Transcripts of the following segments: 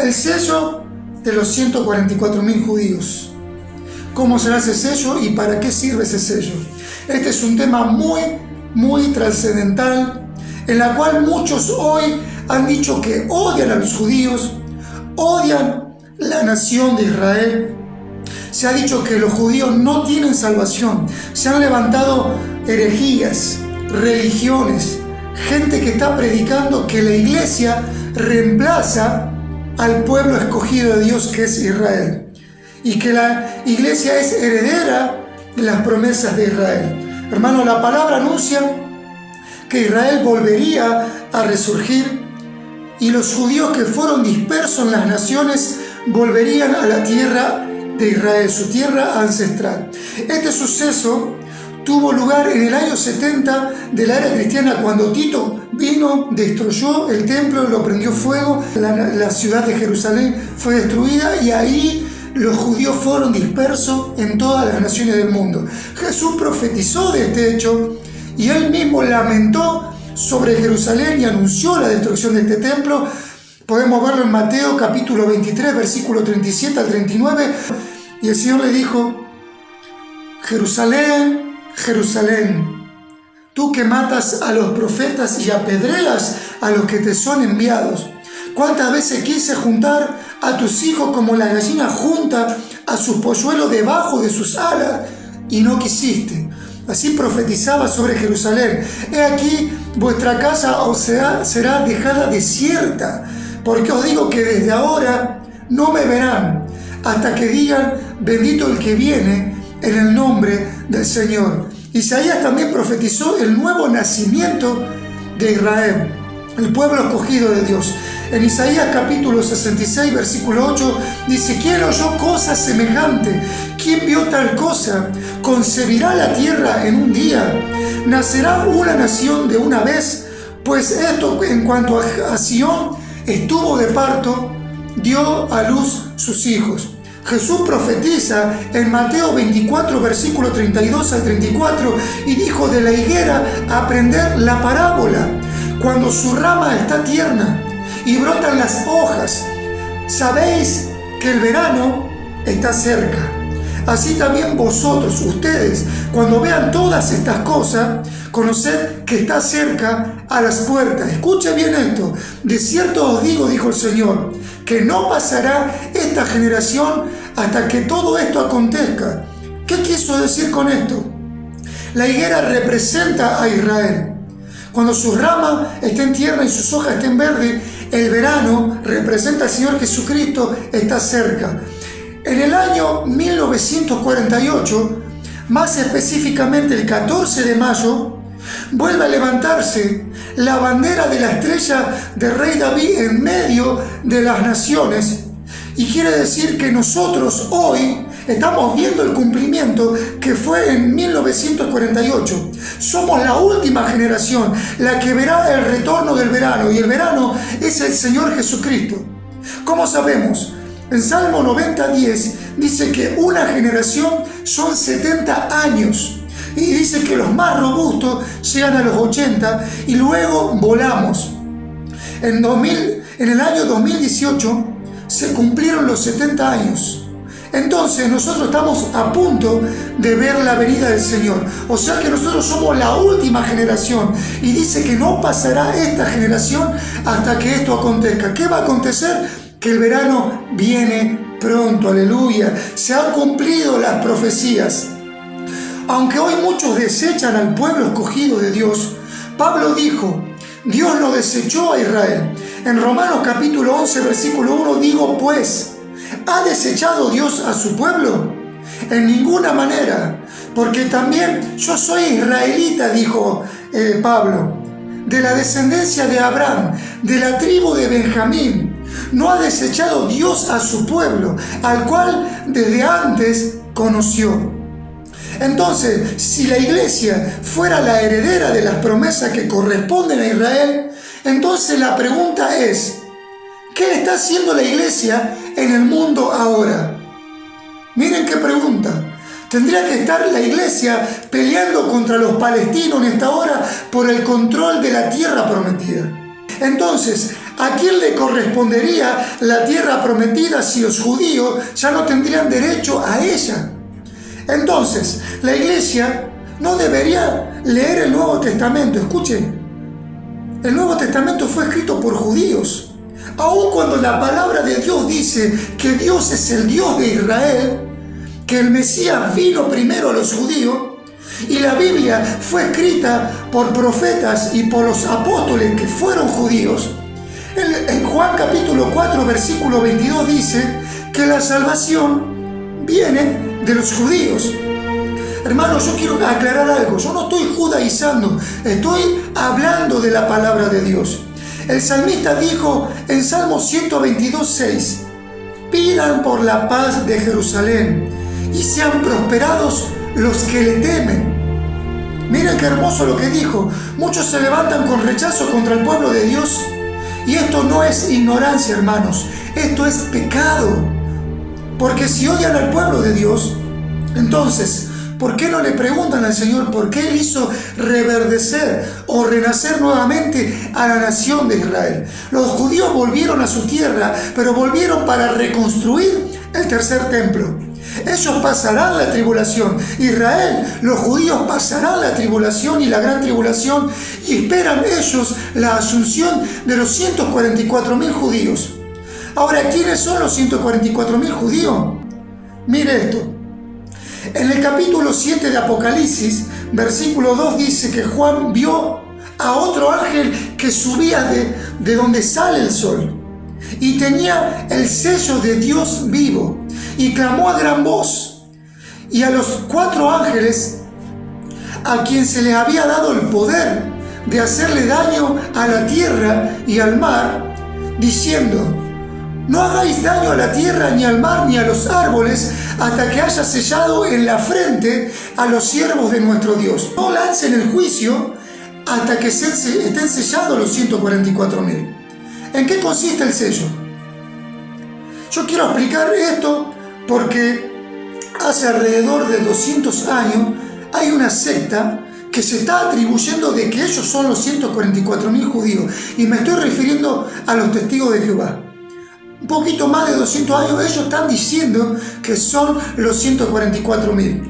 el sello de los 144.000 judíos. ¿Cómo será ese sello y para qué sirve ese sello? Este es un tema muy trascendental, en la cual muchos hoy han dicho que odian a los judíos, odian la nación de Israel. Se ha dicho que los judíos no tienen salvación. Se han levantado herejías, religiones, gente que está predicando que la iglesia reemplaza al pueblo escogido de Dios, que es Israel, y que la iglesia es heredera de las promesas de Israel. Hermano, la palabra anuncia que Israel volvería a resurgir y los judíos que fueron dispersos en las naciones volverían a la tierra de Israel, su tierra ancestral. Este suceso tuvo lugar en el año 70 de la era cristiana, cuando Tito vino, destruyó el templo, lo prendió fuego, la ciudad de Jerusalén fue destruida y ahí los judíos fueron dispersos en todas las naciones del mundo. Jesús profetizó de este hecho y él mismo lamentó sobre Jerusalén y anunció la destrucción de este templo. Podemos verlo en Mateo capítulo 23, versículo 37 al 39. Y el Señor le dijo: Jerusalén, Jerusalén, tú que matas a los profetas y apedreas a los que te son enviados. ¿Cuántas veces quise juntar a tus hijos como la gallina junta a sus polluelos debajo de sus alas y no quisiste? Así profetizaba sobre Jerusalén. He aquí, vuestra casa os será dejada desierta, porque os digo que desde ahora no me verán, hasta que digan: bendito el que viene en el nombre del Señor. Isaías también profetizó el nuevo nacimiento de Israel, el pueblo escogido de Dios. En Isaías capítulo 66, versículo 8, dice: ¿quién oyó cosa semejante? ¿Quién vio tal cosa? ¿Concebirá la tierra en un día? ¿Nacerá una nación de una vez? Pues esto en cuanto a Sión estuvo de parto, dio a luz sus hijos. Jesús profetiza en Mateo 24, versículo 32 al 34, y dijo de la higuera: aprender la parábola. Cuando su rama está tierna y brotan las hojas, sabéis que el verano está cerca. Así también vosotros, ustedes, cuando vean todas estas cosas, conoced que está cerca a las puertas. Escuche bien esto: de cierto os digo, dijo el Señor, que no pasará esta generación hasta que todo esto acontezca. ¿Qué quiso decir con esto? La higuera representa a Israel. Cuando su rama está en tierra y sus hojas estén verdes, el verano representa al Señor Jesucristo, está cerca. En el año 1948, más específicamente el 14 de mayo, vuelve a levantarse la bandera de la estrella del rey David en medio de las naciones. Y quiere decir que nosotros hoy estamos viendo el cumplimiento que fue en 1948. Somos la última generación, la que verá el retorno del verano, y el verano es el Señor Jesucristo. ¿Cómo sabemos? En Salmo 90:10 dice que una generación son 70 años. Y dice que los más robustos llegan a los 80 y luego volamos. En el año 2018 se cumplieron los 70 años. Entonces nosotros estamos a punto de ver la venida del Señor. O sea que nosotros somos la última generación. Y dice que no pasará esta generación hasta que esto acontezca. ¿Qué va a acontecer? Que el verano viene pronto, aleluya. Se han cumplido las profecías. Aunque hoy muchos desechan al pueblo escogido de Dios, Pablo dijo: Dios no desechó a Israel. En Romanos capítulo 11, versículo 1, digo pues, ¿ha desechado Dios a su pueblo? En ninguna manera, porque también yo soy israelita, dijo Pablo, de la descendencia de Abraham, de la tribu de Benjamín. No ha desechado Dios a su pueblo, al cual desde antes conoció. Entonces, si la iglesia fuera la heredera de las promesas que corresponden a Israel, entonces la pregunta es: ¿qué está haciendo la iglesia en el mundo ahora? Miren qué pregunta. ¿Tendría que estar la iglesia peleando contra los palestinos en esta hora por el control de la tierra prometida? Entonces, ¿a quién le correspondería la tierra prometida si los judíos ya no tendrían derecho a ella? Entonces, la iglesia no debería leer el Nuevo Testamento. Escuchen, el Nuevo Testamento fue escrito por judíos. Aun cuando la palabra de Dios dice que Dios es el Dios de Israel, que el Mesías vino primero a los judíos, y la Biblia fue escrita por profetas y por los apóstoles que fueron judíos, en Juan capítulo 4, versículo 22 dice que la salvación viene de los judíos. Hermanos, yo quiero aclarar algo. Yo no estoy judaizando, estoy hablando de la palabra de Dios. El salmista dijo en Salmo 122:6: pidan por la paz de Jerusalén y sean prosperados los que le temen. Miren qué hermoso lo que dijo. Muchos se levantan con rechazo contra el pueblo de Dios, y esto no es ignorancia, hermanos, esto es pecado. Porque si odian al pueblo de Dios, entonces, ¿por qué no le preguntan al Señor por qué Él hizo reverdecer o renacer nuevamente a la nación de Israel? Los judíos volvieron a su tierra, pero volvieron para reconstruir el tercer templo. Ellos pasarán la tribulación. Israel, los judíos pasarán la tribulación y la gran tribulación, y esperan ellos la asunción de los 144.000 judíos. Ahora, ¿quiénes son los 144.000 judíos? Mire esto. En el capítulo 7 de Apocalipsis, versículo 2 dice que Juan vio a otro ángel que subía de donde sale el sol, y tenía el sello de Dios vivo, y clamó a gran voz, y a los 4 ángeles a quien se les había dado el poder de hacerle daño a la tierra y al mar, diciendo: no hagáis daño a la tierra, ni al mar, ni a los árboles, hasta que haya sellado en la frente a los siervos de nuestro Dios. No lancen el juicio hasta que estén sellados los 144.000. ¿En qué consiste el sello? Yo quiero explicar esto porque hace alrededor de 200 años hay una secta que se está atribuyendo de que ellos son los 144.000 judíos, y me estoy refiriendo a los testigos de Jehová. Un poquito más de 200 años ellos están diciendo que son los 144.000.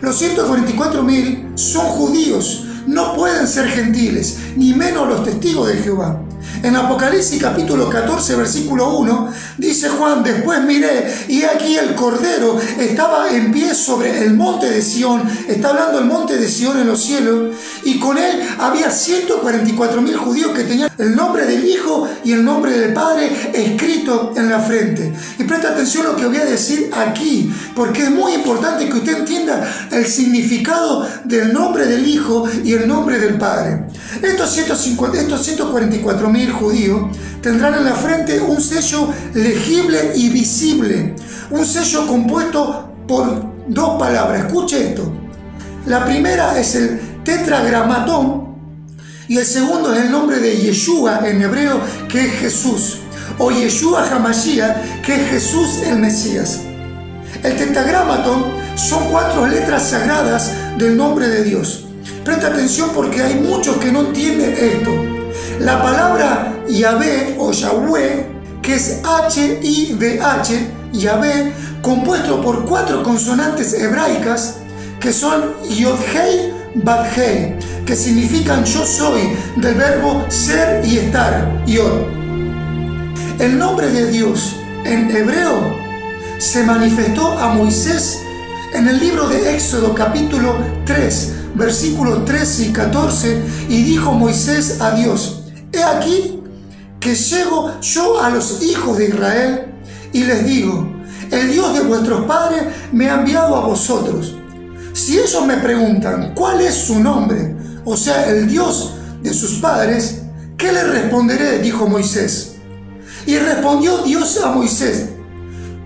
Los 144.000 son judíos, no pueden ser gentiles, ni menos los testigos de Jehová. En Apocalipsis capítulo 14, versículo 1, dice Juan: después miré, y aquí el Cordero estaba en pie sobre el monte de Sión. Está hablando del monte de Sión en los cielos, y con él había 144.000 judíos que tenían el nombre del Hijo y el nombre del Padre escrito en la frente. Y presta atención a lo que voy a decir aquí, porque es muy importante que usted entienda el significado del nombre del Hijo y el nombre del Padre. Estos 144.000 judíos tendrán en la frente un sello legible y visible, un sello compuesto por 2 palabras. Escuche esto. La primera es el tetragramatón, y el segundo es el nombre de Yeshua en hebreo, que es Jesús, o Yeshua HaMashiach, que es Jesús el Mesías. El tetragramatón son 4 letras sagradas del nombre de Dios. Presta atención porque hay muchos que no entienden esto. La palabra Yahvé o Yahweh, que es H-I-D-H, Yahvé, compuesto por 4 consonantes hebraicas que son Yod-Hei, Bat-Hei, que significan yo soy, del verbo ser y estar, Yod. El nombre de Dios en hebreo se manifestó a Moisés en el libro de Éxodo capítulo 3, versículos 13 y 14, y dijo Moisés a Dios: he aquí que llego yo a los hijos de Israel y les digo: el Dios de vuestros padres me ha enviado a vosotros. Si ellos me preguntan cuál es su nombre, o sea, el Dios de sus padres, ¿qué les responderé?, dijo Moisés. Y respondió Dios a Moisés: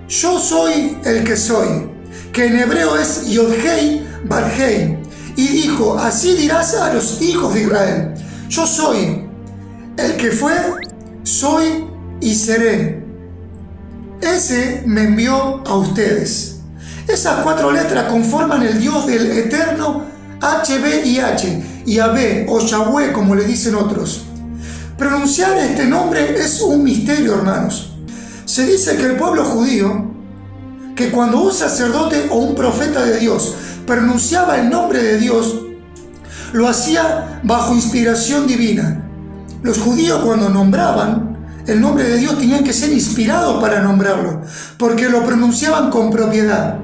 yo soy el que soy, que en hebreo es Yod-Hei, Bat-Hei. Y dijo: así dirás a los hijos de Israel: yo soy el que fue, soy y seré. Ese me envió a ustedes. Esas 4 letras conforman el Dios del eterno HBIH, Yahvé o Yahweh, como le dicen otros. Pronunciar este nombre es un misterio, hermanos. Se dice que el pueblo judío, que cuando un sacerdote o un profeta de Dios pronunciaba el nombre de Dios, lo hacía bajo inspiración divina. Los judíos, cuando nombraban el nombre de Dios, tenían que ser inspirados para nombrarlo, porque lo pronunciaban con propiedad.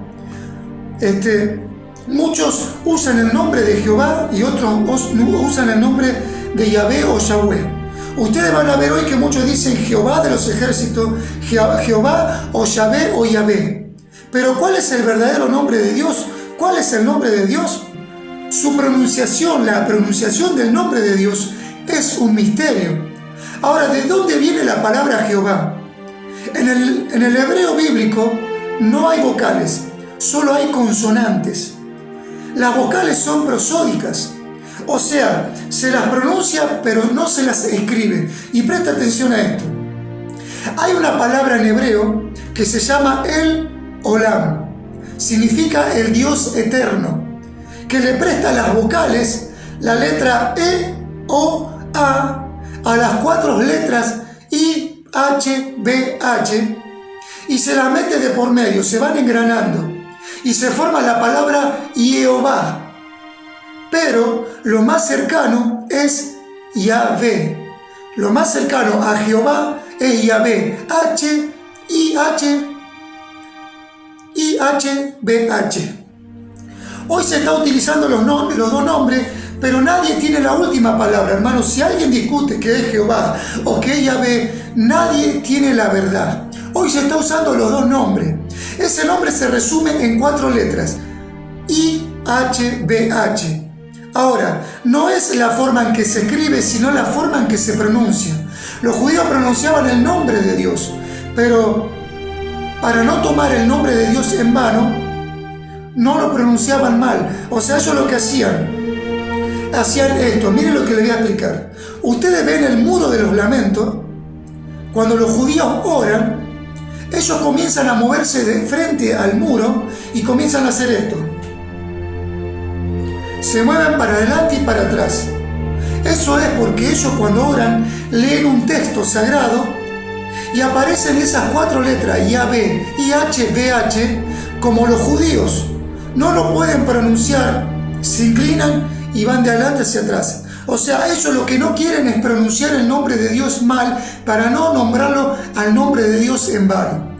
Muchos usan el nombre de Jehová y otros usan el nombre de Yahvé o Yahweh. Ustedes van a ver hoy que muchos dicen Jehová de los ejércitos, Jehová o Yahvé o Yahvé. Pero ¿cuál es el verdadero nombre de Dios? ¿Cuál es el nombre de Dios? Su pronunciación, la pronunciación del nombre de Dios es un misterio. Ahora, ¿de dónde viene la palabra Jehová? En el hebreo bíblico no hay vocales, solo hay consonantes. Las vocales son prosódicas, o sea, se las pronuncia pero no se las escribe. Y presta atención a esto. Hay una palabra en hebreo que se llama El Olam, significa el Dios eterno, que le presta las vocales, la letra E, O, a las 4 letras I, H, B, H, y se las mete de por medio, se van engranando, y se forma la palabra Jehová. Pero lo más cercano es Yahvé. Lo más cercano a Jehová es Yahvé. H, I, H, B, H. Hoy se está utilizando los dos nombres, pero nadie tiene la última palabra, hermanos. Si alguien discute que es Jehová o que es Yahvé, nadie tiene la verdad. Hoy se está usando los dos nombres. Ese nombre se resume en 4 letras. I, H, B, H. Ahora, no es la forma en que se escribe, sino la forma en que se pronuncia. Los judíos pronunciaban el nombre de Dios, pero para no tomar el nombre de Dios en vano, no lo pronunciaban mal. O sea, ellos lo que hacían esto. Miren lo que les voy a explicar. Ustedes ven el muro de los lamentos. Cuando los judíos oran, ellos comienzan a moverse de frente al muro y comienzan a hacer esto. Se mueven para adelante y para atrás. Eso es porque ellos, cuando oran, leen un texto sagrado y aparecen esas 4 letras, Yahvé, IH, BH, como los judíos no lo pueden pronunciar, se inclinan y van de adelante hacia atrás. O sea, ellos lo que no quieren es pronunciar el nombre de Dios mal para no nombrarlo al nombre de Dios en vano.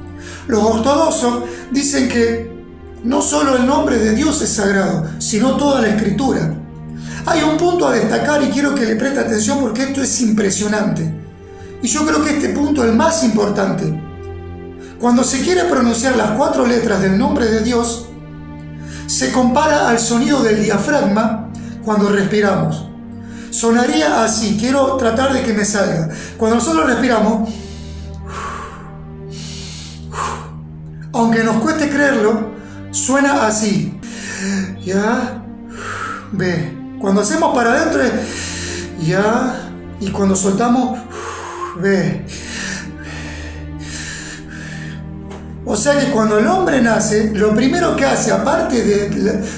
Los ortodoxos dicen que no solo el nombre de Dios es sagrado, sino toda la Escritura. Hay un punto a destacar y quiero que le preste atención porque esto es impresionante. Y yo creo que este punto es el más importante. Cuando se quiere pronunciar las 4 letras del nombre de Dios, se compara al sonido del diafragma cuando respiramos. Sonaría así, quiero tratar de que me salga. Cuando nosotros respiramos, aunque nos cueste creerlo, suena así. Ya, ve. Cuando hacemos para adentro es ya, y cuando soltamos, ve. O sea que cuando el hombre nace, lo primero que hace, aparte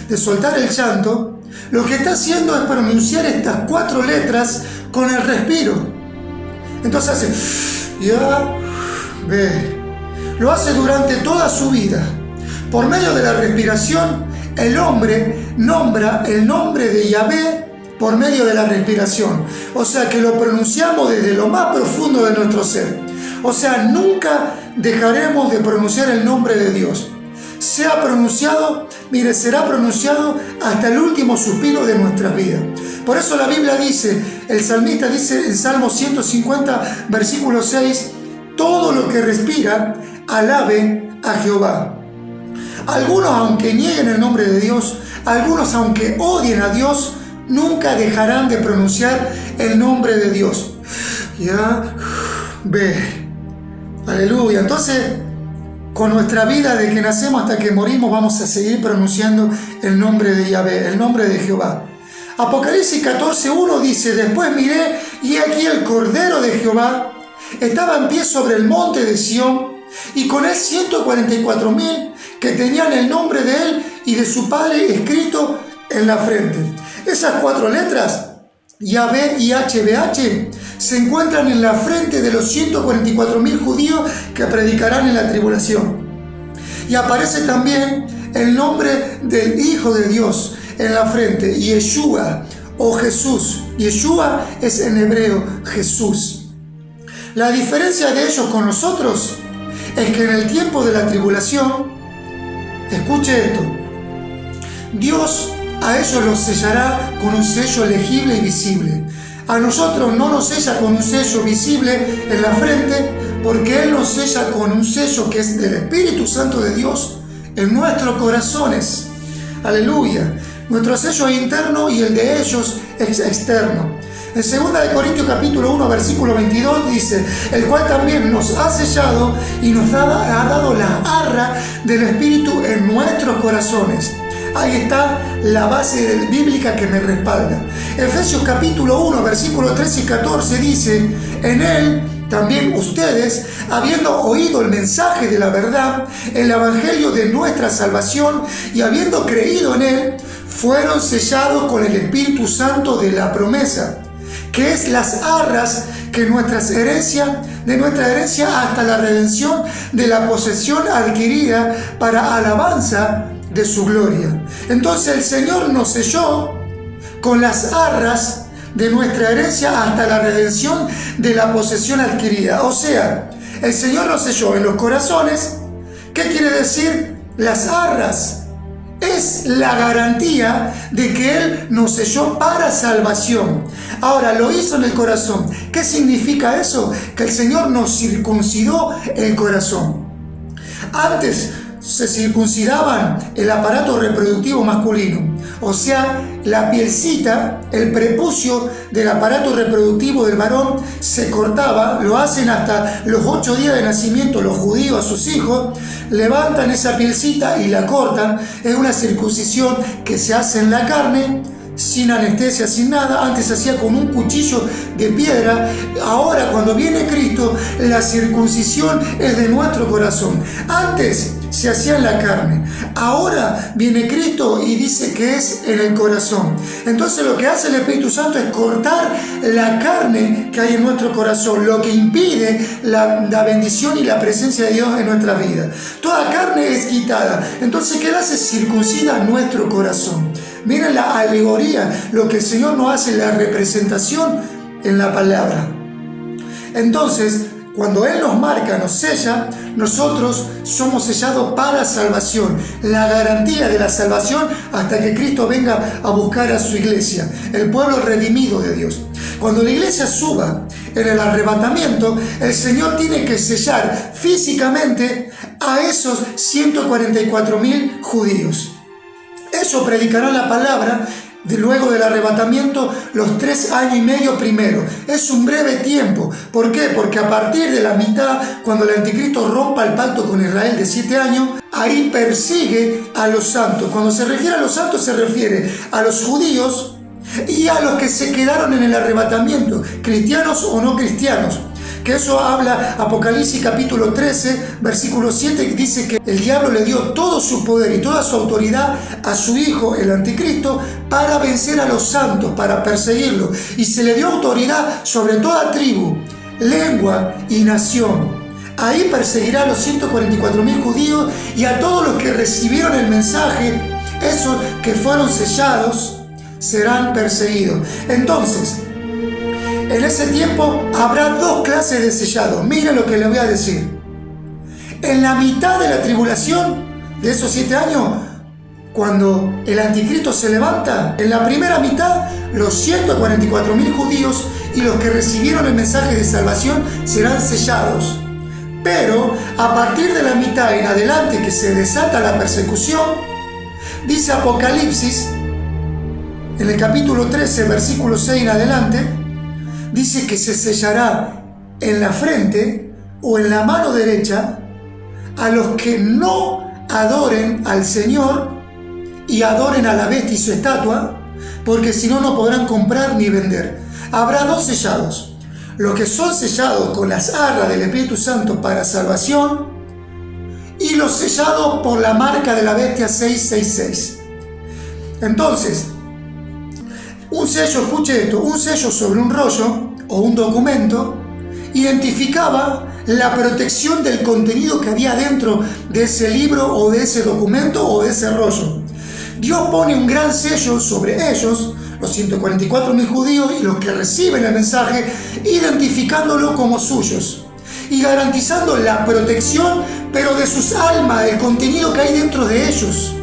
de soltar el llanto, lo que está haciendo es pronunciar estas 4 letras con el respiro. Entonces hace ya, ve. Lo hace durante toda su vida. Por medio de la respiración, el hombre nombra el nombre de Yahvé por medio de la respiración. O sea que lo pronunciamos desde lo más profundo de nuestro ser. O sea, nunca dejaremos de pronunciar el nombre de Dios. Sea pronunciado, mire, será pronunciado hasta el último suspiro de nuestras vidas. Por eso la Biblia dice, el salmista dice en Salmo 150, versículo 6, todo lo que respira, alabe a Jehová. Algunos, aunque nieguen el nombre de Dios, algunos, aunque odien a Dios, nunca dejarán de pronunciar el nombre de Dios. Yahvé. Aleluya. Entonces, con nuestra vida, de que nacemos hasta que morimos, vamos a seguir pronunciando el nombre de Yahvé, el nombre de Jehová. Apocalipsis 14:1 dice, después miré y aquí el Cordero de Jehová estaba en pie sobre el monte de Sión y con él 144,000 que tenían el nombre de él y de su padre escrito en la frente. Esas 4 letras, Yahvé y HBH, se encuentran en la frente de los 144.000 judíos que predicarán en la tribulación. Y aparece también el nombre del Hijo de Dios en la frente, Yeshua o Jesús. Yeshua es en hebreo Jesús. La diferencia de ellos con nosotros es que en el tiempo de la tribulación, escuche esto, Dios a ellos los sellará con un sello legible y visible. A nosotros no nos sella con un sello visible en la frente, porque Él nos sella con un sello que es del Espíritu Santo de Dios en nuestros corazones. Aleluya. Nuestro sello es interno y el de ellos es externo. En 2 Corintios capítulo 1 versículo 22 dice: el cual también nos ha sellado y nos ha dado la arra del Espíritu en nuestros corazones. Ahí está la base bíblica que me respalda. Efesios capítulo 1 versículo 13 y 14 dice: en Él también ustedes, habiendo oído el mensaje de la verdad, el evangelio de nuestra salvación, y habiendo creído en Él, fueron sellados con el Espíritu Santo de la promesa, que es las arras que de nuestra herencia hasta la redención de la posesión adquirida para alabanza de su gloria. Entonces el Señor nos selló con las arras de nuestra herencia hasta la redención de la posesión adquirida. O sea, el Señor nos selló en los corazones. ¿Qué quiere decir? Las arras es la garantía de que Él nos selló para salvación. Ahora, lo hizo en el corazón. ¿Qué significa eso? Que el Señor nos circuncidó el corazón. Antes se circuncidaban el aparato reproductivo masculino, o sea, la pielcita, el prepucio del aparato reproductivo del varón se cortaba. Lo hacen hasta los 8 días de nacimiento los judíos a sus hijos, levantan esa pielcita y la cortan. Es una circuncisión que se hace en la carne, sin anestesia, sin nada. Antes se hacía con un cuchillo de piedra. Ahora, cuando viene Cristo, la circuncisión es de nuestro corazón. Antes se hacía en la carne, ahora viene Cristo y dice que es en el corazón. Entonces lo que hace el Espíritu Santo es cortar la carne que hay en nuestro corazón, lo que impide la bendición y la presencia de Dios en nuestra vida. Toda carne es quitada. Entonces, ¿qué Él hace? Circuncida nuestro corazón. Miren la alegoría, lo que el Señor nos hace, la representación en la palabra. Entonces, cuando Él nos marca, nos sella, nosotros somos sellados para salvación. La garantía de la salvación hasta que Cristo venga a buscar a su iglesia, el pueblo redimido de Dios. Cuando la iglesia suba en el arrebatamiento, el Señor tiene que sellar físicamente a esos 144.000 judíos. Ellos predicarán la palabra luego del arrebatamiento los 3 años y medio primero. Es un breve tiempo. ¿Por qué? Porque a partir de la mitad, cuando el anticristo rompa el pacto con Israel de 7 años, ahí persigue a los santos. Cuando se refiere a los santos, se refiere a los judíos y a los que se quedaron en el arrebatamiento, cristianos o no cristianos. Que eso habla Apocalipsis capítulo 13, versículo 7, que dice que el diablo le dio todo su poder y toda su autoridad a su hijo, el anticristo, para vencer a los santos, para perseguirlos. Y se le dio autoridad sobre toda tribu, lengua y nación. Ahí perseguirá a los 144.000 judíos y a todos los que recibieron el mensaje. Esos que fueron sellados serán perseguidos. Entonces, en ese tiempo habrá 2 clases de sellados. Miren lo que les voy a decir. En la mitad de la tribulación de esos 7 años, cuando el anticristo se levanta, en la primera mitad, los 144.000 judíos y los que recibieron el mensaje de salvación serán sellados. Pero a partir de la mitad en adelante, que se desata la persecución, dice Apocalipsis, en el capítulo 13, versículo 6 en adelante, dice que se sellará en la frente o en la mano derecha a los que no adoren al Señor y adoren a la bestia y su estatua, porque si no, no podrán comprar ni vender. Habrá 2 sellados: los que son sellados con las arras del Espíritu Santo para salvación y los sellados por la marca de la bestia 666. Entonces, un sello, escuche esto, un sello sobre un rollo o un documento, identificaba la protección del contenido que había dentro de ese libro o de ese documento o de ese rollo. Dios pone un gran sello sobre ellos, los 144.000 judíos y los que reciben el mensaje, identificándolo como suyos y garantizando la protección, pero de sus almas, del contenido que hay dentro de ellos.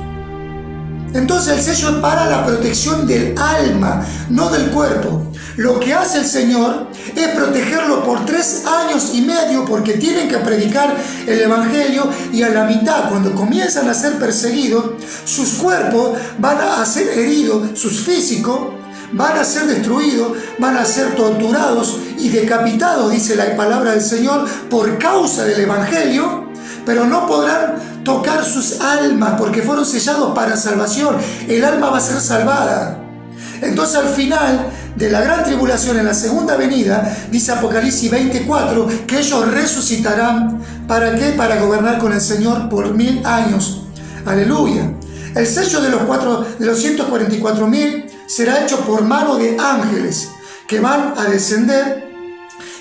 Entonces el sello es para la protección del alma, no del cuerpo. Lo que hace el Señor es protegerlo por 3 años y medio, porque tienen que predicar el Evangelio, y a la mitad, cuando comienzan a ser perseguidos, sus cuerpos van a ser heridos, sus físicos van a ser destruidos, van a ser torturados y decapitados, dice la palabra del Señor, por causa del Evangelio, pero no podrán tocar sus almas porque fueron sellados para salvación. El alma va a ser salvada. Entonces al final de la gran tribulación, en la segunda venida, dice Apocalipsis 24, que ellos resucitarán. ¿Para qué? Para gobernar con el Señor por 1000 años. Aleluya. El sello de los 144.000 será hecho por mano de ángeles que van a descender,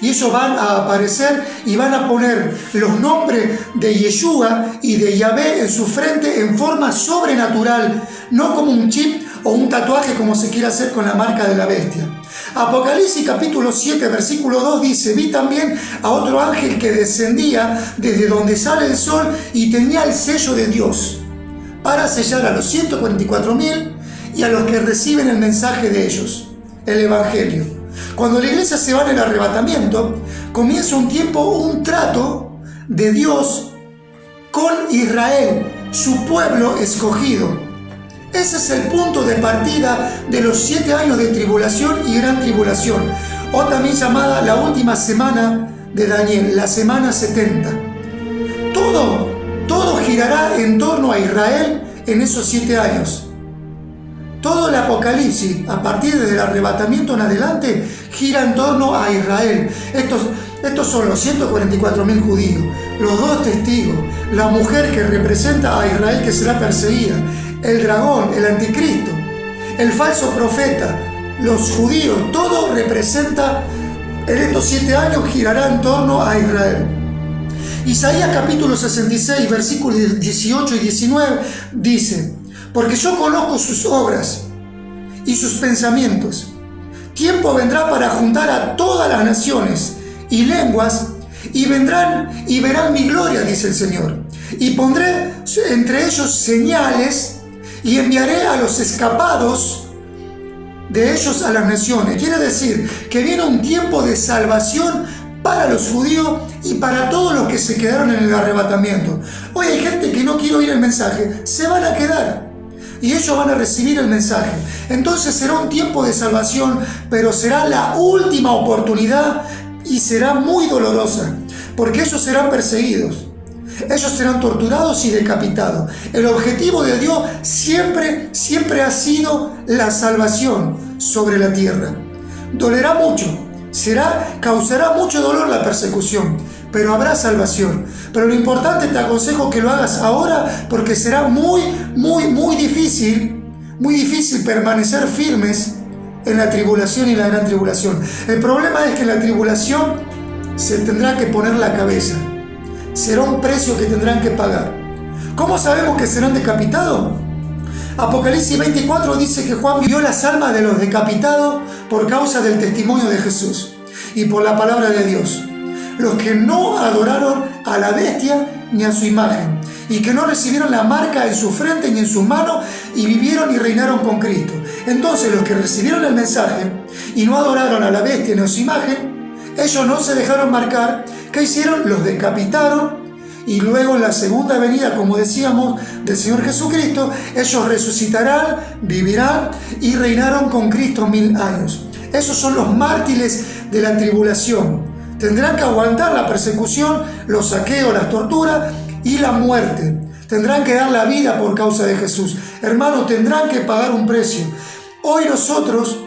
y ellos van a aparecer y van a poner los nombres de Yeshua y de Yahvé en su frente en forma sobrenatural, no como un chip o un tatuaje como se quiere hacer con la marca de la bestia. Apocalipsis capítulo 7 versículo 2 dice: vi también a otro ángel que descendía desde donde sale el sol y tenía el sello de Dios para sellar a los 144.000 y a los que reciben el mensaje de ellos, el Evangelio. Cuando la iglesia se va en el arrebatamiento, comienza un tiempo, un trato de Dios con Israel, su pueblo escogido. Ese es el punto de partida de los 7 años de tribulación y gran tribulación, o también llamada la última semana de Daniel, la semana 70. Todo girará en torno a Israel en esos 7 años. Todo el Apocalipsis, a partir del arrebatamiento en adelante, gira en torno a Israel. Estos son los 144.000 judíos, los 2 testigos, la mujer que representa a Israel que será perseguida, el dragón, el anticristo, el falso profeta, los judíos. Todo representa, en estos 7 años girará en torno a Israel. Isaías capítulo 66, versículos 18 y 19 dice: porque yo conozco sus obras y sus pensamientos. Tiempo vendrá para juntar a todas las naciones y lenguas, y vendrán y verán mi gloria, dice el Señor. Y pondré entre ellos señales, y enviaré a los escapados de ellos a las naciones. Quiere decir que viene un tiempo de salvación para los judíos y para todos los que se quedaron en el arrebatamiento. Hoy hay gente que no quiere oír el mensaje, se van a quedar y ellos van a recibir el mensaje. Entonces será un tiempo de salvación, pero será la última oportunidad y será muy dolorosa, porque ellos serán perseguidos, ellos serán torturados y decapitados. El objetivo de Dios siempre ha sido la salvación sobre la tierra. Dolerá mucho, causará mucho dolor la persecución, pero habrá salvación. Pero lo importante, te aconsejo que lo hagas ahora, porque será muy difícil permanecer firmes en la tribulación y la gran tribulación. El problema es que en la tribulación se tendrá que poner la cabeza. Será un precio que tendrán que pagar. ¿Cómo sabemos que serán decapitados? Apocalipsis 24 dice que Juan vio las almas de los decapitados por causa del testimonio de Jesús y por la palabra de Dios. Los que no adoraron a la bestia ni a su imagen, y que no recibieron la marca en su frente ni en sus manos, y vivieron y reinaron con Cristo. Entonces los que recibieron el mensaje y no adoraron a la bestia ni a su imagen, ellos no se dejaron marcar. ¿Qué hicieron? Los decapitaron, y luego en la segunda venida, como decíamos, del Señor Jesucristo, ellos resucitarán, vivirán y reinaron con Cristo 1000 años. Esos son los mártires de la tribulación. Tendrán que aguantar la persecución, los saqueos, las torturas y la muerte. Tendrán que dar la vida por causa de Jesús. Hermanos, tendrán que pagar un precio. Hoy nosotros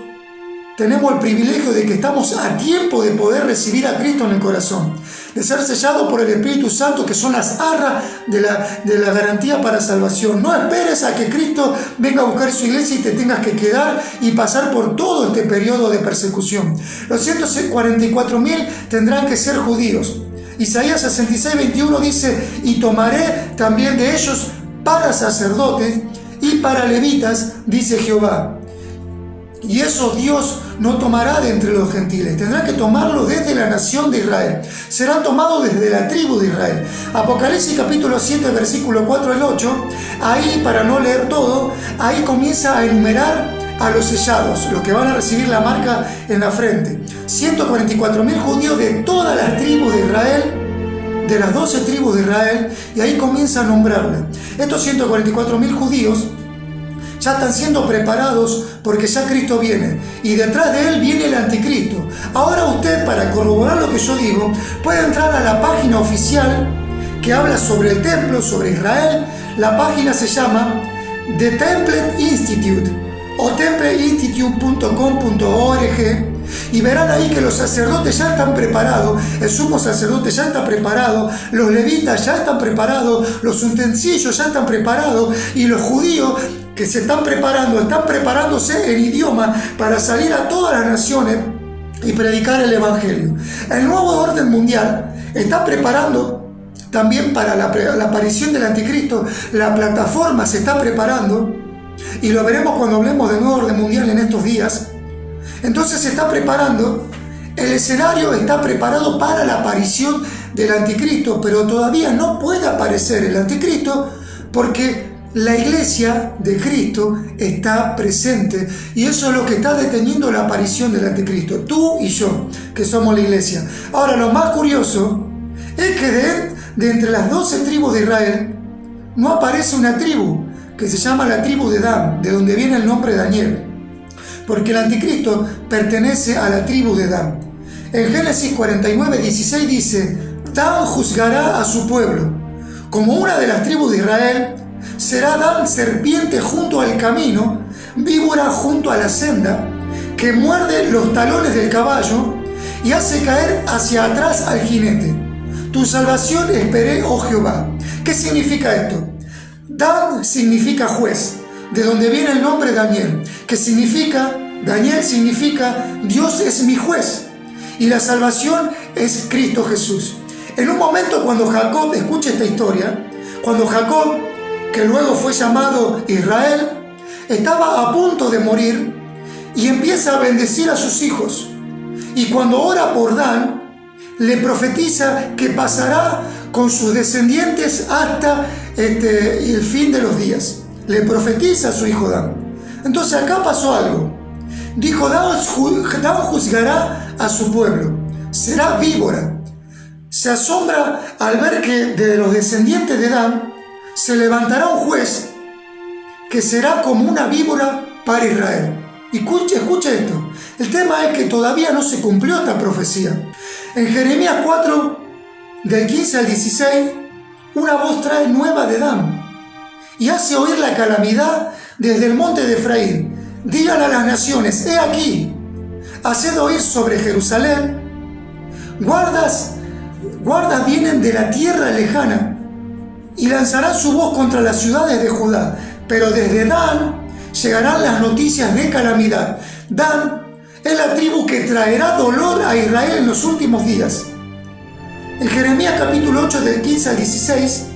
tenemos el privilegio de que estamos a tiempo de poder recibir a Cristo en el corazón. de ser sellado por el Espíritu Santo, que son las arras de la garantía para salvación. No esperes a que Cristo venga a buscar su iglesia y te tengas que quedar y pasar por todo este periodo de persecución. Los 144.000 tendrán que ser judíos. Isaías 66:21 dice: y tomaré también de ellos para sacerdotes y para levitas, dice Jehová. Y eso Dios no tomará de entre los gentiles, tendrá que tomarlo desde la nación de Israel. Serán tomados desde la tribu de Israel. Apocalipsis capítulo 7, versículo 4 al 8, ahí, para no leer todo, ahí comienza a enumerar a los sellados, los que van a recibir la marca en la frente. 144.000 judíos de todas las tribus de Israel, de las 12 tribus de Israel, y ahí comienza a nombrarle. Estos 144.000 judíos ya están siendo preparados porque ya Cristo viene y detrás de él viene el anticristo. Ahora usted, para corroborar lo que yo digo, puede entrar a la página oficial que habla sobre el templo, sobre Israel. La página se llama The Temple Institute o templeinstitute.com.org, y verán ahí que los sacerdotes ya están preparados, el sumo sacerdote ya está preparado, los levitas ya están preparados, los utensilios ya están preparados, y los judíos que se están preparándose en idioma para salir a todas las naciones y predicar el evangelio. El nuevo orden mundial está preparando también para la aparición del anticristo. La plataforma se está preparando, y lo veremos cuando hablemos del nuevo orden mundial en estos días. Entonces se está preparando, el escenario está preparado para la aparición del anticristo, pero todavía no puede aparecer el anticristo porque la iglesia de Cristo está presente, y eso es lo que está deteniendo la aparición del anticristo, tú y yo, que somos la iglesia. Ahora, lo más curioso es que de entre las 12 tribus de Israel no aparece una tribu que se llama la tribu de Dan, de donde viene el nombre de Daniel, porque el anticristo pertenece a la tribu de Dan. En Génesis 49:16 dice: Dan juzgará a su pueblo. Como una de las tribus de Israel, será Dan serpiente junto al camino, víbora junto a la senda, que muerde los talones del caballo y hace caer hacia atrás al jinete. Tu salvación esperé, oh Jehová. ¿Qué significa esto? Dan significa juez, de donde viene el nombre Daniel, que significa, Daniel significa Dios es mi juez, y la salvación es Cristo Jesús. En un momento, cuando Jacob, escucha esta historia, cuando Jacob, que luego fue llamado Israel, estaba a punto de morir y empieza a bendecir a sus hijos, y cuando ora por Dan, le profetiza que pasará con sus descendientes hasta el fin de los días. Le profetiza a su hijo Dan. Entonces acá pasó algo. Dijo: Dan juzgará a su pueblo, será víbora. Se asombra al ver que de los descendientes de Dan se levantará un juez que será como una víbora para Israel. Y escucha esto. El tema es que todavía no se cumplió esta profecía. En Jeremías 4, del 15 al 16, una voz trae nueva de Dan y hace oír la calamidad desde el monte de Efraín. Digan a las naciones: he aquí, haced oír sobre Jerusalén. Guardas vienen de la tierra lejana y lanzarán su voz contra las ciudades de Judá. Pero desde Dan llegarán las noticias de calamidad. Dan es la tribu que traerá dolor a Israel en los últimos días. En Jeremías capítulo 8, del 15 al 16,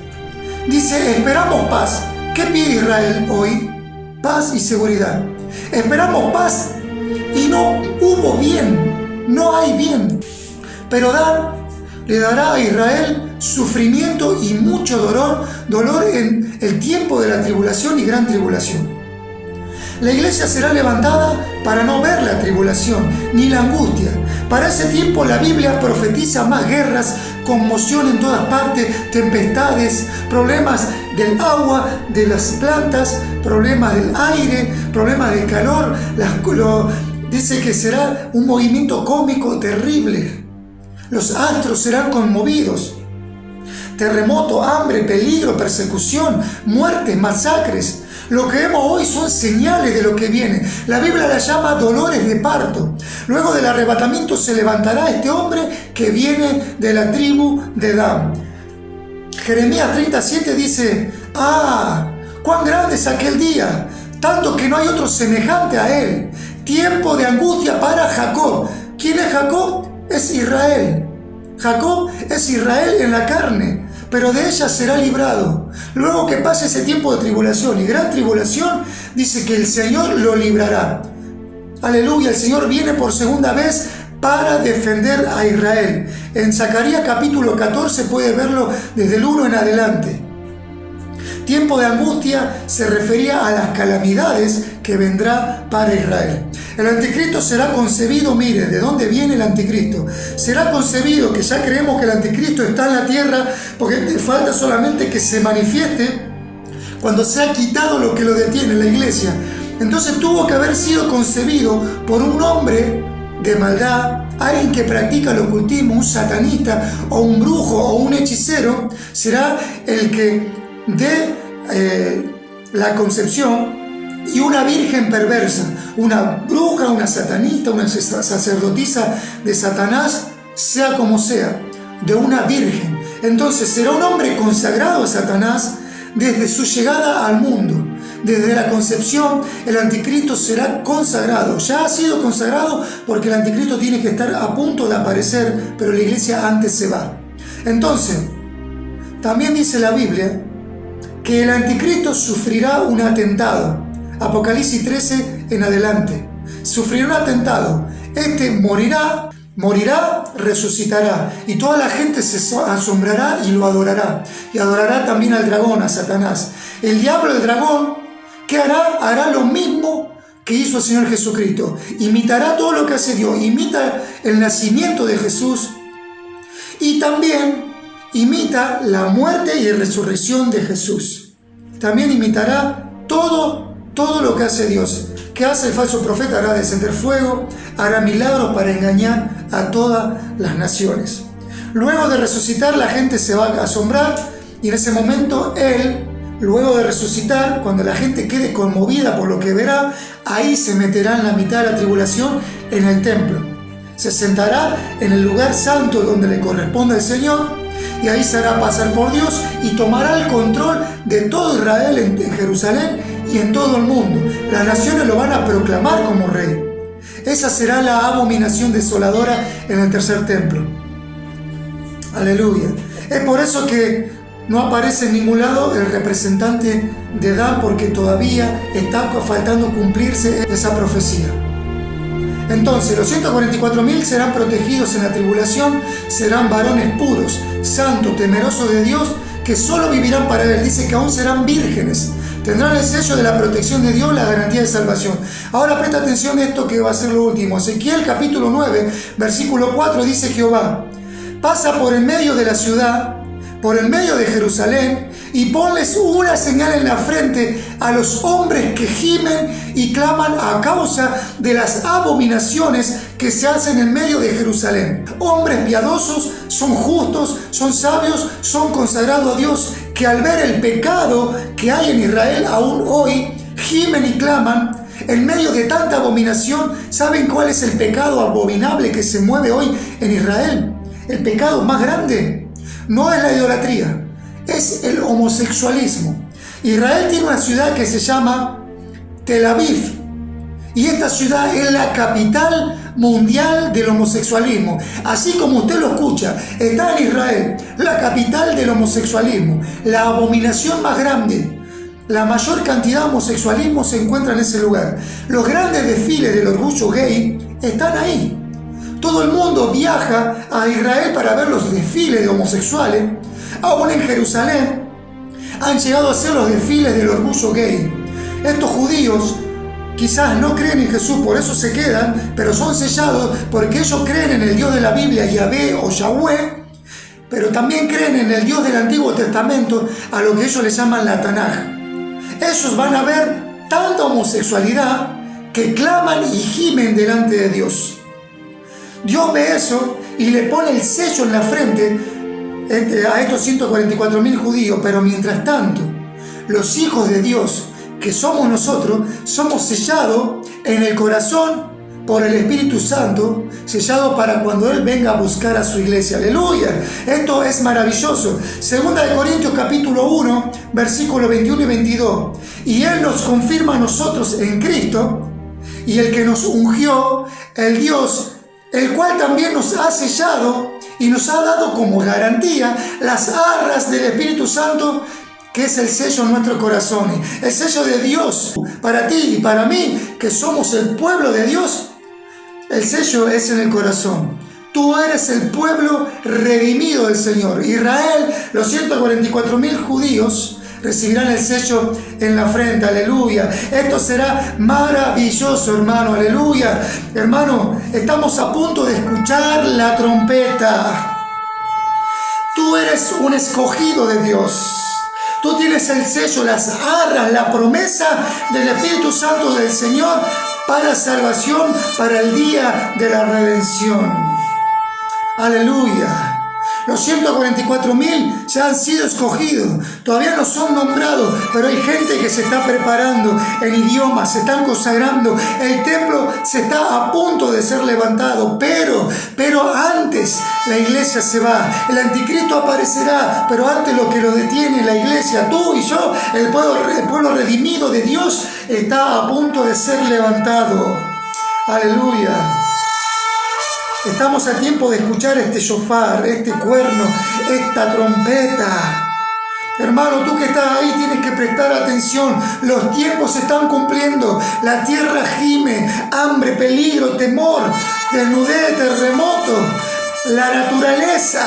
dice: esperamos paz. ¿Qué pide Israel hoy? Paz y seguridad. Esperamos paz y no hubo bien, no hay bien. Pero Dan le dará a Israel sufrimiento y mucho dolor en el tiempo de la tribulación y gran tribulación. La iglesia será levantada para no ver la tribulación ni la angustia. Para ese tiempo la Biblia profetiza más guerras, conmoción en todas partes, tempestades, problemas del agua, de las plantas, problemas del aire, problemas del calor. Dice que será un movimiento cósmico terrible. Los astros serán conmovidos. Terremoto, hambre, peligro, persecución, muertes, masacres. Lo que vemos hoy son señales de lo que viene. La Biblia la llama dolores de parto. Luego del arrebatamiento se levantará este hombre que viene de la tribu de Dan. Jeremías 37 dice: cuán grande es aquel día, tanto que no hay otro semejante a él. Tiempo de angustia para Jacob. ¿Quién es Jacob? Es Israel. Jacob es Israel en la carne, pero de ella será librado. Luego que pase ese tiempo de tribulación y gran tribulación, dice que el Señor lo librará. Aleluya, el Señor viene por segunda vez para defender a Israel. En Zacarías capítulo 14 puede verlo desde el 1 en adelante. Tiempo de angustia se refería a las calamidades que vendrá para Israel. El anticristo será concebido, mire, ¿de dónde viene el anticristo? Será concebido, que ya creemos que el anticristo está en la tierra, porque falta solamente que se manifieste cuando se ha quitado lo que lo detiene, la iglesia. Entonces tuvo que haber sido concebido por un hombre de maldad, alguien que practica el ocultismo, un satanista o un brujo o un hechicero. Será el que dé la concepción, y una virgen perversa, una bruja, una satanista, una sacerdotisa de Satanás, sea como sea, de una virgen. Entonces será un hombre consagrado a Satanás desde su llegada al mundo. Desde la concepción, el anticristo será consagrado. Ya ha sido consagrado porque el anticristo tiene que estar a punto de aparecer, pero la iglesia antes se va. Entonces, también dice la Biblia que el anticristo sufrirá un atentado. Apocalipsis 13 en adelante. Sufrirá un atentado. Este morirá, resucitará. Y toda la gente se asombrará y lo adorará. Y adorará también al dragón, a Satanás. El diablo, el dragón, ¿qué hará? Hará lo mismo que hizo el Señor Jesucristo. Imitará todo lo que hace Dios. Imita el nacimiento de Jesús. Y también imita la muerte y resurrección de Jesús. También imitará todo lo que hace Dios. ¿Qué hace el falso profeta? Hará descender fuego, hará milagros para engañar a todas las naciones. Luego de resucitar, la gente se va a asombrar, y en ese momento él, luego de resucitar, cuando la gente quede conmovida por lo que verá, ahí se meterá en la mitad de la tribulación en el templo. Se sentará en el lugar santo donde le corresponde al Señor, y ahí se hará pasar por Dios y tomará el control de todo Israel en Jerusalén y en todo el mundo. Las naciones lo van a proclamar como rey. Esa será la abominación desoladora en el tercer templo. Aleluya. Es por eso que no aparece en ningún lado el representante de Dan, porque todavía está faltando cumplirse esa profecía. Entonces, los 144.000 serán protegidos en la tribulación, serán varones puros, santos, temerosos de Dios, que solo vivirán para Él. Dice que aún serán vírgenes. Tendrán el sello de la protección de Dios, la garantía de salvación. Ahora presta atención a esto que va a ser lo último. Ezequiel capítulo 9, versículo 4, dice Jehová: pasa por en medio de la ciudad, por el medio de Jerusalén, y ponles una señal en la frente a los hombres que gimen y claman a causa de las abominaciones que se hacen en medio de Jerusalén. Hombres piadosos, son justos, son sabios, son consagrados a Dios, que al ver el pecado que hay en Israel aún hoy, gimen y claman en medio de tanta abominación. ¿Saben cuál es el pecado abominable que se mueve hoy en Israel? El pecado más grande no es la idolatría, es el homosexualismo. Israel tiene una ciudad que se llama Tel Aviv, y esta ciudad es la capital mundial del homosexualismo. Así como usted lo escucha, está en Israel, la capital del homosexualismo, la abominación más grande. La mayor cantidad de homosexualismo se encuentra en ese lugar. Los grandes desfiles del orgullo gay están ahí. Todo el mundo viaja a Israel para ver los desfiles de homosexuales. Aún en Jerusalén han llegado a ser los desfiles del orgullo gay. Estos judíos quizás no creen en Jesús, por eso se quedan, pero son sellados porque ellos creen en el Dios de la Biblia, Yahvé o Yahweh, pero también creen en el Dios del Antiguo Testamento, a lo que ellos le llaman la Tanaj. Ellos van a ver tanta homosexualidad que claman y gimen delante de Dios. Dios ve eso y le pone el sello en la frente a estos 144.000 judíos, pero mientras tanto, los hijos de Dios que somos nosotros, somos sellados en el corazón por el Espíritu Santo, sellado para cuando Él venga a buscar a su iglesia. ¡Aleluya! Esto es maravilloso. Segunda de Corintios capítulo 1, versículos 21 y 22. Y Él nos confirma a nosotros en Cristo, y el que nos ungió, el Dios, el cual también nos ha sellado y nos ha dado como garantía las arras del Espíritu Santo, que es el sello en nuestros corazones. El sello de Dios para ti y para mí, que somos el pueblo de Dios. El sello es en el corazón. Tú eres el pueblo redimido del Señor. Israel, los 144.000 judíos, recibirán el sello en la frente. Aleluya. Esto será maravilloso, hermano. Aleluya. Hermano, estamos a punto de escuchar la trompeta. Tú eres un escogido de Dios. Tú tienes el sello, las arras, la promesa del Espíritu Santo del Señor para salvación, para el día de la redención. Aleluya. Los 144.000 ya han sido escogidos, todavía no son nombrados, pero hay gente que se está preparando en idiomas, se están consagrando, el templo se está a punto de ser levantado, pero antes la iglesia se va, el anticristo aparecerá, pero antes lo que lo detiene la iglesia, tú y yo, el pueblo redimido de Dios, está a punto de ser levantado. Aleluya. Estamos a tiempo de escuchar este shofar, este cuerno, esta trompeta. Hermano, tú que estás ahí tienes que prestar atención. Los tiempos se están cumpliendo. La tierra gime, hambre, peligro, temor, desnudez, terremoto. La naturaleza,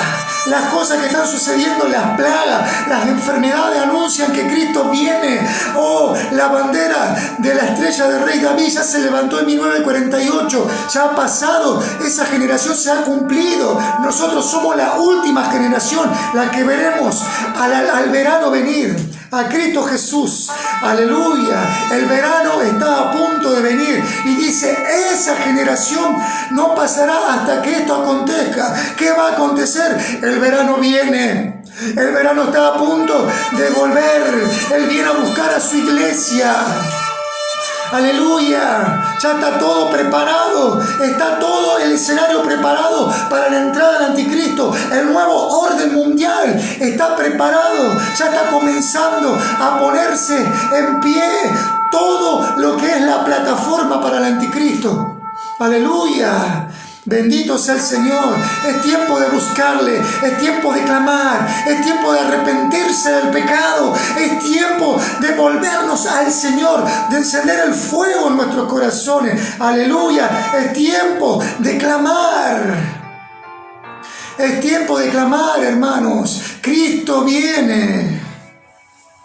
las cosas que están sucediendo, las plagas, las enfermedades anuncian que Cristo viene. Oh, la bandera de la estrella del rey David ya se levantó en 1948, ya ha pasado, esa generación se ha cumplido. Nosotros somos la última generación, la que veremos al verano venir. A Cristo Jesús, aleluya, el verano está a punto de venir y dice, esa generación no pasará hasta que esto acontezca. ¿Qué va a acontecer? El verano viene, el verano está a punto de volver, Él viene a buscar a su iglesia. Aleluya, ya está todo preparado, está todo el escenario preparado para la entrada del anticristo. El nuevo orden mundial está preparado, ya está comenzando a ponerse en pie todo lo que es la plataforma para el anticristo. Aleluya. Bendito sea el Señor. Es tiempo de buscarle, es tiempo de clamar, es tiempo de arrepentirse del pecado, es tiempo de volvernos al Señor, de encender el fuego en nuestros corazones. Aleluya, es tiempo de clamar. Es tiempo de clamar, hermanos. Cristo viene.